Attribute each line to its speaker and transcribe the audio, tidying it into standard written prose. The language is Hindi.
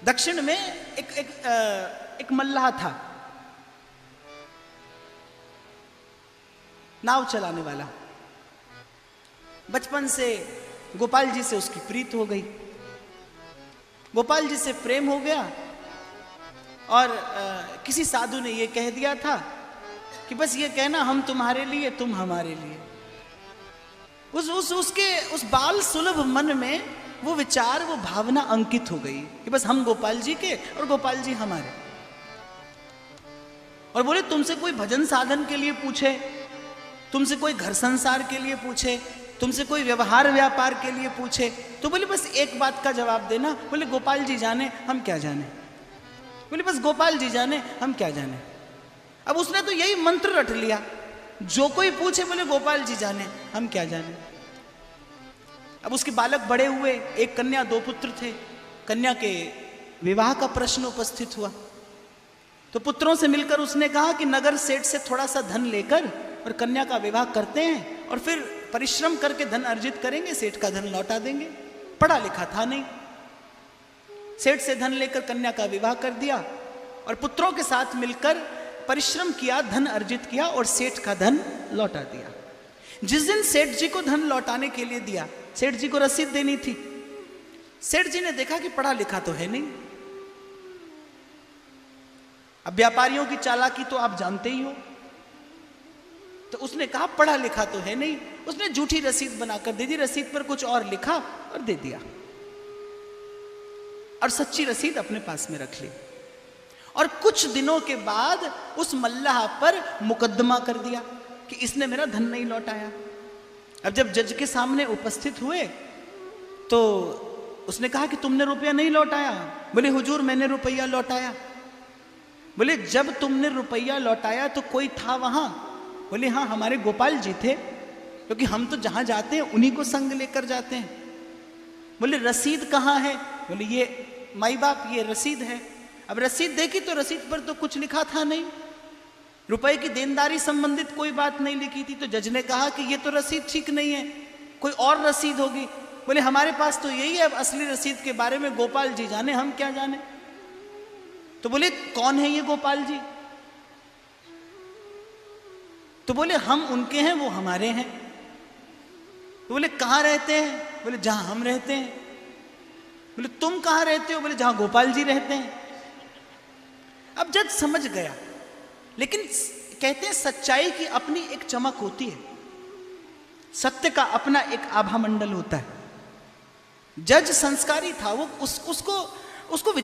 Speaker 1: दक्षिण में एक मल्लाह था, नाव चलाने वाला। बचपन से गोपाल जी से उसकी प्रीत हो गई, गोपाल जी से प्रेम हो गया। और किसी साधु ने यह कह दिया था कि बस ये कहना हम तुम्हारे लिए तुम हमारे लिए। उस बाल सुलभ मन में वो विचार, वो भावना अंकित हो गई कि बस हम गोपाल जी के और गोपाल जी हमारे। और बोले तुमसे कोई भजन साधन के लिए पूछे, तुमसे कोई घर संसार के लिए पूछे, तुमसे कोई व्यवहार व्यापार के लिए पूछे, तो बोले बस एक बात का जवाब देना। बोले गोपाल जी जाने हम क्या जाने। बोले बस गोपाल जी जाने हम क्या जाने। अब उसने तो यही मंत्र रट लिया, जो कोई पूछे बोले गोपाल जी जाने हम क्या जाने। अब उसके बालक बड़े हुए, एक कन्या दो पुत्र थे। कन्या के विवाह का प्रश्न उपस्थित हुआ तो पुत्रों से मिलकर उसने कहा कि नगर सेठ से थोड़ा सा धन लेकर और कन्या का विवाह करते हैं और फिर परिश्रम करके धन अर्जित करेंगे, सेठ का धन लौटा देंगे। पढ़ा लिखा था नहीं, सेठ से धन लेकर कन्या का विवाह कर दिया और पुत्रों के साथ मिलकर परिश्रम किया, धन अर्जित किया और सेठ का धन लौटा दिया। जिस दिन सेठ जी को धन लौटाने के लिए दिया, सेठ जी को रसीद देनी थी। सेठ जी ने देखा कि पढ़ा लिखा तो है नहीं। अब व्यापारियों की चालाकी तो आप जानते ही हो, तो उसने कहा पढ़ा लिखा तो है नहीं। उसने झूठी रसीद बनाकर दे दी, रसीद पर कुछ और लिखा और दे दिया और सच्ची रसीद अपने पास में रख ली। और कुछ दिनों के बाद उस मल्लाह पर मुकदमा कर दिया कि इसने मेरा धन नहीं लौटाया। अब जब जज के सामने उपस्थित हुए तो उसने कहा कि तुमने रुपया नहीं लौटाया। बोले हुजूर मैंने रुपया लौटाया। बोले जब तुमने रुपया लौटाया तो कोई था वहां। बोले हाँ हमारे गोपाल जी थे, क्योंकि हम तो जहां जाते हैं उन्हीं को संग लेकर जाते हैं। बोले रसीद कहाँ है। बोले ये माई बाप ये रसीद है। अब रसीद देखी तो रसीद पर तो कुछ लिखा था नहीं, रुपए की देनदारी संबंधित कोई बात नहीं लिखी थी। तो जज ने कहा कि ये तो रसीद ठीक नहीं है, कोई और रसीद होगी। बोले हमारे पास तो यही है, अब असली रसीद के बारे में गोपाल जी जाने हम क्या जाने। तो बोले कौन है ये गोपाल जी। तो बोले हम उनके हैं वो हमारे हैं। तो बोले कहाँ रहते हैं। बोले जहां हम रहते हैं। बोले तुम कहाँ रहते हो। बोले जहां गोपाल जी रहते हैं। अब जज समझ गया, लेकिन कहते हैं सच्चाई की अपनी एक चमक होती है, सत्य का अपना एक आभा मंडल होता है। जज संस्कारी था, वो उसको